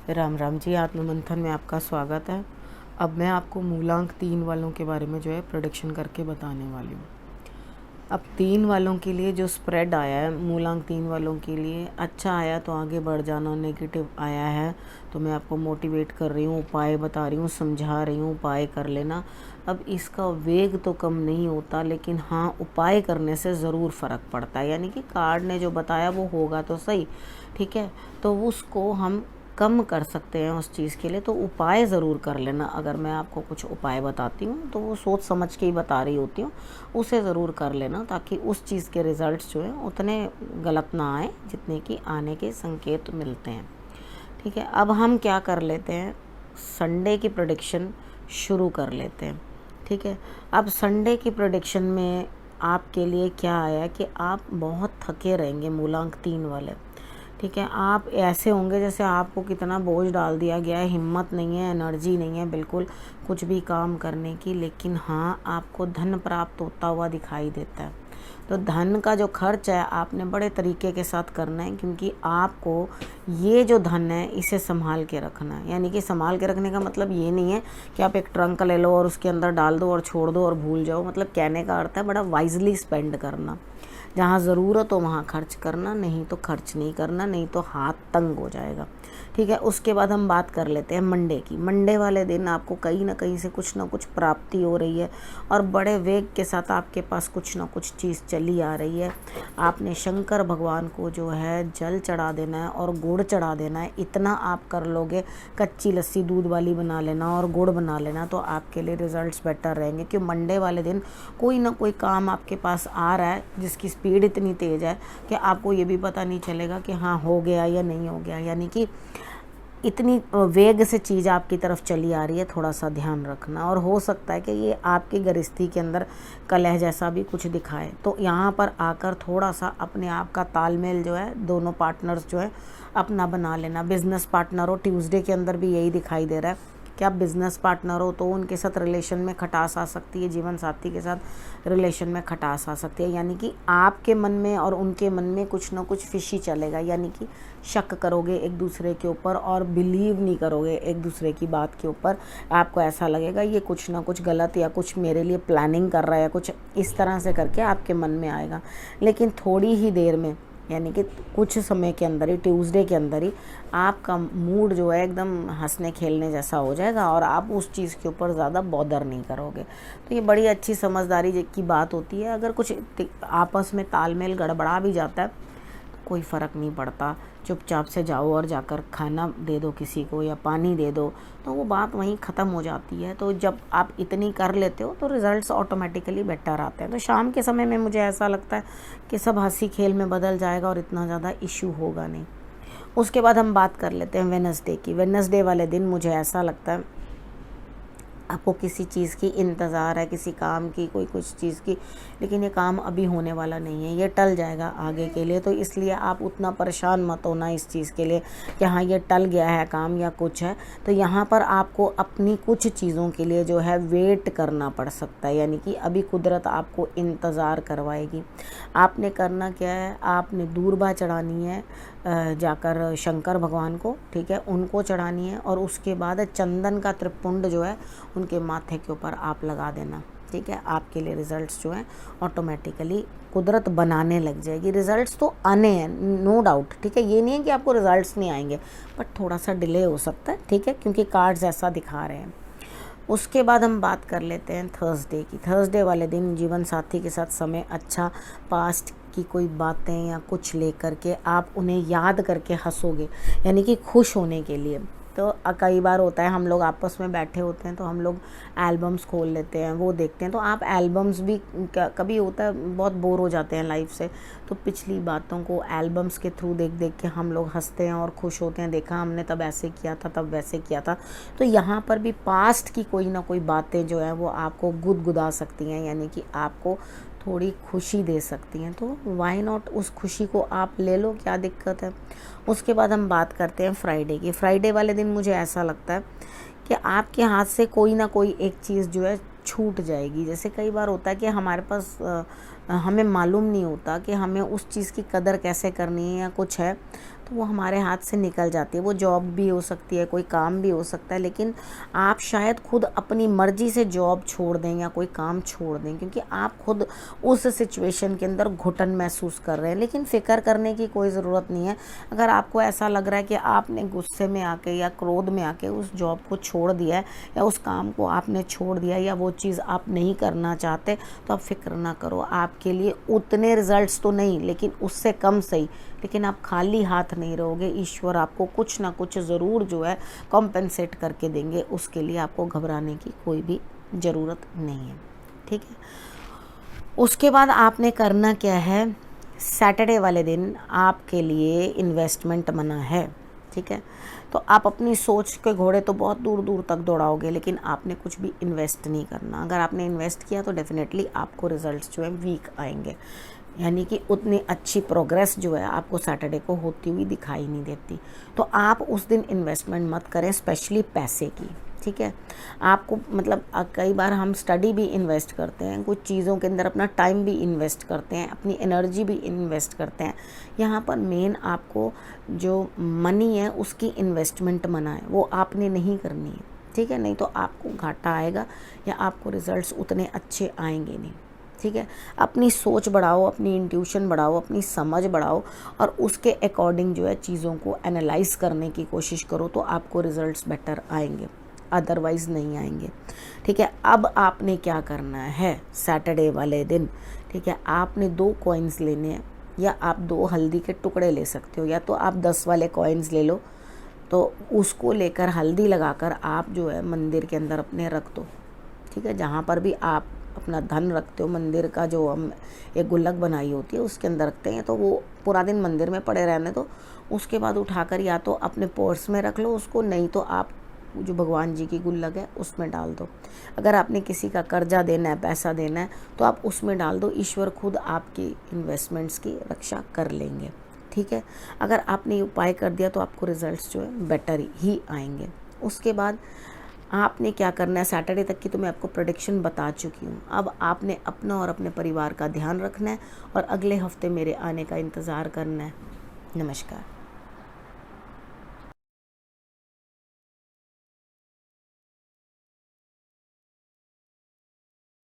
राम राम जी। आत्ममंथन में आपका स्वागत है। अब मैं आपको मूलांक 3 वालों के बारे में जो है प्रेडिक्शन करके बताने वाली हूँ। अब 3 वालों के लिए जो स्प्रेड आया है, मूलांक 3 वालों के लिए अच्छा आया तो आगे बढ़ जाना, नेगेटिव आया है तो मैं आपको मोटिवेट कर रही हूँ, उपाय बता रही हूँ, समझा रही हूँ, उपाय कर लेना। अब इसका वेग तो कम नहीं होता, लेकिन हाँ, उपाय करने से ज़रूर फ़र्क पड़ता है। यानी कि कार्ड ने जो बताया वो होगा तो सही, ठीक है, तो उसको हम कम कर सकते हैं उस चीज़ के लिए, तो उपाय ज़रूर कर लेना। अगर मैं आपको कुछ उपाय बताती हूँ तो वो सोच समझ के ही बता रही होती हूँ, उसे ज़रूर कर लेना, ताकि उस चीज़ के रिज़ल्ट्स जो हैं उतने गलत ना आए जितने कि आने के संकेत मिलते हैं। ठीक है, अब हम क्या कर लेते हैं, संडे की प्रेडिक्शन शुरू कर लेते हैं। ठीक है, अब संडे की प्रेडिक्शन में आपके लिए क्या आया कि आप बहुत थके रहेंगे, मूलांक 3 वाले। ठीक है, आप ऐसे होंगे जैसे आपको कितना बोझ डाल दिया गया है, हिम्मत नहीं है, एनर्जी नहीं है बिल्कुल कुछ भी काम करने की। लेकिन हाँ, आपको धन प्राप्त होता हुआ दिखाई देता है। तो धन का जो खर्च है आपने बड़े तरीके के साथ करना है, क्योंकि आपको ये जो धन है इसे संभाल के रखना है। यानी कि संभाल के रखने का मतलब ये नहीं है कि आप एक ट्रंक ले लो और उसके अंदर डाल दो और छोड़ दो और भूल जाओ। मतलब कहने का अर्थ है बड़ा वाइजली स्पेंड करना, जहाँ ज़रूरत हो वहाँ खर्च करना, नहीं तो खर्च नहीं करना, नहीं तो हाथ तंग हो जाएगा। ठीक है, उसके बाद हम बात कर लेते हैं मंडे की। मंडे वाले दिन आपको कहीं ना कहीं से कुछ ना कुछ प्राप्ति हो रही है और बड़े वेग के साथ आपके पास कुछ ना कुछ चीज़ चली आ रही है। आपने शंकर भगवान को जो है जल चढ़ा देना है और गुड़ चढ़ा देना है। इतना आप कर लोगे, कच्ची लस्सी दूध वाली बना लेना और गुड़ बना लेना, तो आपके लिए रिजल्ट्स बेटर रहेंगे। क्योंकि मंडे वाले दिन कोई ना कोई काम आपके पास आ रहा है जिसकी स्पीड इतनी तेज़ है कि आपको ये भी पता नहीं चलेगा कि हाँ हो गया या नहीं हो गया। यानी कि इतनी वेग से चीज़ आपकी तरफ चली आ रही है, थोड़ा सा ध्यान रखना। और हो सकता है कि ये आपकी गृहस्थी के अंदर कलह जैसा भी कुछ दिखाए, तो यहाँ पर आकर थोड़ा सा अपने आप का तालमेल जो है, दोनों पार्टनर्स जो है अपना बना लेना। बिजनेस पार्टनर हो, ट्यूसडे के अंदर भी यही दिखाई दे रहा है कि आप बिज़नेस पार्टनर हो तो उनके साथ रिलेशन में खटास आ सकती है, जीवन साथी के साथ रिलेशन में खटास आ सकती है। यानी कि आपके मन में और उनके मन में कुछ ना कुछ फिशी चलेगा। यानी कि शक करोगे एक दूसरे के ऊपर और बिलीव नहीं करोगे एक दूसरे की बात के ऊपर। आपको ऐसा लगेगा ये कुछ ना कुछ गलत या कुछ मेरे लिए प्लानिंग कर रहा है, कुछ इस तरह से करके आपके मन में आएगा। लेकिन थोड़ी ही देर में, यानी कि कुछ समय के अंदर ही, ट्यूसडे के अंदर ही आपका मूड जो है एकदम हंसने खेलने जैसा हो जाएगा और आप उस चीज़ के ऊपर ज़्यादा बॉदर नहीं करोगे। तो ये बड़ी अच्छी समझदारी की बात होती है। अगर कुछ आपस में तालमेल गड़बड़ा भी जाता है कोई फ़र्क नहीं पड़ता, चुपचाप से जाओ और जाकर खाना दे दो किसी को या पानी दे दो, तो वो बात वहीं ख़त्म हो जाती है। तो जब आप इतनी कर लेते हो तो रिज़ल्ट्स ऑटोमेटिकली बेटर आते हैं। तो शाम के समय में मुझे ऐसा लगता है कि सब हंसी खेल में बदल जाएगा और इतना ज़्यादा इशू होगा नहीं। उसके बाद हम बात कर लेते हैं वेडनेसडे की। वेडनेसडे वाले दिन मुझे ऐसा लगता है आपको किसी चीज़ की इंतज़ार है, किसी काम की, कोई कुछ चीज़ की, लेकिन ये काम अभी होने वाला नहीं है, ये टल जाएगा आगे के लिए। तो इसलिए आप उतना परेशान मत होना इस चीज़ के लिए कि हाँ ये टल गया है काम या कुछ है। तो यहाँ पर आपको अपनी कुछ चीज़ों के लिए जो है वेट करना पड़ सकता है। यानी कि अभी कुदरत आपको इंतज़ार करवाएगी। आपने करना क्या है, आपने दूर्बा चढ़ानी है जाकर शंकर भगवान को, ठीक है, उनको चढ़ानी है। और उसके बाद चंदन का त्रिपुंड जो है उनके माथे के ऊपर आप लगा देना। ठीक है, आपके लिए रिज़ल्ट्स जो हैं ऑटोमेटिकली कुदरत बनाने लग जाएगी। रिज़ल्ट्स तो आने हैं, नो डाउट। ठीक है, ये नहीं है कि आपको रिज़ल्ट्स नहीं आएंगे, बट थोड़ा सा डिले हो सकता है। ठीक है, क्योंकि कार्ड्स ऐसा दिखा रहे हैं। उसके बाद हम बात कर लेते हैं थर्सडे की। थर्सडे वाले दिन जीवन साथी के साथ समय अच्छा, पास्ट की कोई बातें या कुछ लेकर के आप उन्हें याद करके हंसोगे, यानी कि खुश होने के लिए। तो कई बार होता है हम लोग आपस में बैठे होते हैं तो हम लोग एल्बम्स खोल लेते हैं, वो देखते हैं। तो आप एल्बम्स भी, कभी होता है बहुत बोर हो जाते हैं लाइफ से, तो पिछली बातों को एल्बम्स के थ्रू देख देख के हम लोग हंसते हैं और खुश होते हैं, देखा हमने तब ऐसे किया था, तब वैसे किया था। तो यहाँ पर भी पास्ट की कोई ना कोई बातें जो हैं वो आपको गुदगुदा सकती हैं, यानी कि आपको थोड़ी खुशी दे सकती हैं। तो वाई नॉट, उस खुशी को आप ले लो, क्या दिक्कत है। उसके बाद हम बात करते हैं फ्राइडे की। फ्राइडे वाले दिन मुझे ऐसा लगता है कि आपके हाथ से कोई ना कोई एक चीज़ जो है छूट जाएगी। जैसे कई बार होता है कि हमारे पास हमें मालूम नहीं होता कि हमें उस चीज़ की कदर कैसे करनी है या कुछ है, तो वो हमारे हाथ से निकल जाती है। वो जॉब भी हो सकती है, कोई काम भी हो सकता है, लेकिन आप शायद खुद अपनी मर्ज़ी से जॉब छोड़ दें या कोई काम छोड़ दें, क्योंकि आप खुद उस सिचुएशन के अंदर घुटन महसूस कर रहे हैं। लेकिन फ़िक्र करने की कोई ज़रूरत नहीं है। अगर आपको ऐसा लग रहा है कि आपने गुस्से में आके या क्रोध में आके उस जॉब को छोड़ दिया है या उस काम को आपने छोड़ दिया या वो चीज़ आप नहीं करना चाहते, तो आप फ़िक्र ना करो। आपके लिए उतने रिज़ल्ट्स तो नहीं, लेकिन उससे कम सही, लेकिन आप खाली हाथ नहीं रहोगे। ईश्वर आपको कुछ ना कुछ ज़रूर जो है कॉम्पेंसेट करके देंगे। उसके लिए आपको घबराने की कोई भी ज़रूरत नहीं है, ठीक है। उसके बाद आपने करना क्या है, सैटरडे वाले दिन आपके लिए इन्वेस्टमेंट मना है, ठीक है। तो आप अपनी सोच के घोड़े तो बहुत दूर दूर तक दौड़ाओगे, लेकिन आपने कुछ भी इन्वेस्ट नहीं करना। अगर आपने इन्वेस्ट किया तो डेफिनेटली आपको रिजल्ट्स जो है वीक आएंगे, यानी कि उतनी अच्छी प्रोग्रेस जो है आपको सैटरडे को होती हुई दिखाई नहीं देती। तो आप उस दिन इन्वेस्टमेंट मत करें, स्पेशली पैसे की, ठीक है। आपको मतलब कई बार हम स्टडी भी इन्वेस्ट करते हैं, कुछ चीज़ों के अंदर अपना टाइम भी इन्वेस्ट करते हैं, अपनी एनर्जी भी इन्वेस्ट करते हैं। यहाँ पर मेन आपको जो मनी है उसकी इन्वेस्टमेंट मना है, वो आपने नहीं करनी है, ठीक है। नहीं तो आपको घाटा आएगा या आपको रिजल्ट्स उतने अच्छे आएंगे नहीं, ठीक है। अपनी सोच बढ़ाओ, अपनी इंट्यूशन बढ़ाओ, अपनी समझ बढ़ाओ और उसके अकॉर्डिंग जो है चीज़ों को एनालाइज करने की कोशिश करो, तो आपको रिजल्ट्स बेटर आएंगे, अदरवाइज़ नहीं आएंगे, ठीक है। अब आपने क्या करना है सैटरडे वाले दिन, ठीक है। आपने 2 कॉइन्स लेने हैं, या आप 2 हल्दी के टुकड़े ले सकते हो, या तो आप 10 वाले कॉइन्स ले लो, तो उसको लेकर हल्दी लगाकर आप जो है मंदिर के अंदर अपने रख दो, ठीक है। जहाँ पर भी आप अपना धन रखते हो, मंदिर का जो हम एक गुल्लक बनाई होती है उसके अंदर रखते हैं, तो वो पूरा दिन मंदिर में पड़े रहने दो। उसके बाद उठाकर या तो अपने पर्स में रख लो उसको, नहीं तो आप जो भगवान जी की गुल्लक है उसमें डाल दो। अगर आपने किसी का कर्जा देना है, पैसा देना है, तो आप उसमें डाल दो। ईश्वर खुद आपकी इन्वेस्टमेंट्स की रक्षा कर लेंगे, ठीक है। अगर आपने ये उपाय कर दिया तो आपको रिजल्ट्स जो है बेटर ही आएंगे। उसके बाद आपने क्या करना है, सैटरडे तक की तो मैं आपको प्रेडिक्शन बता चुकी हूँ। अब आपने अपना और अपने परिवार का ध्यान रखना है और अगले हफ्ते मेरे आने का इंतज़ार करना है। नमस्कार।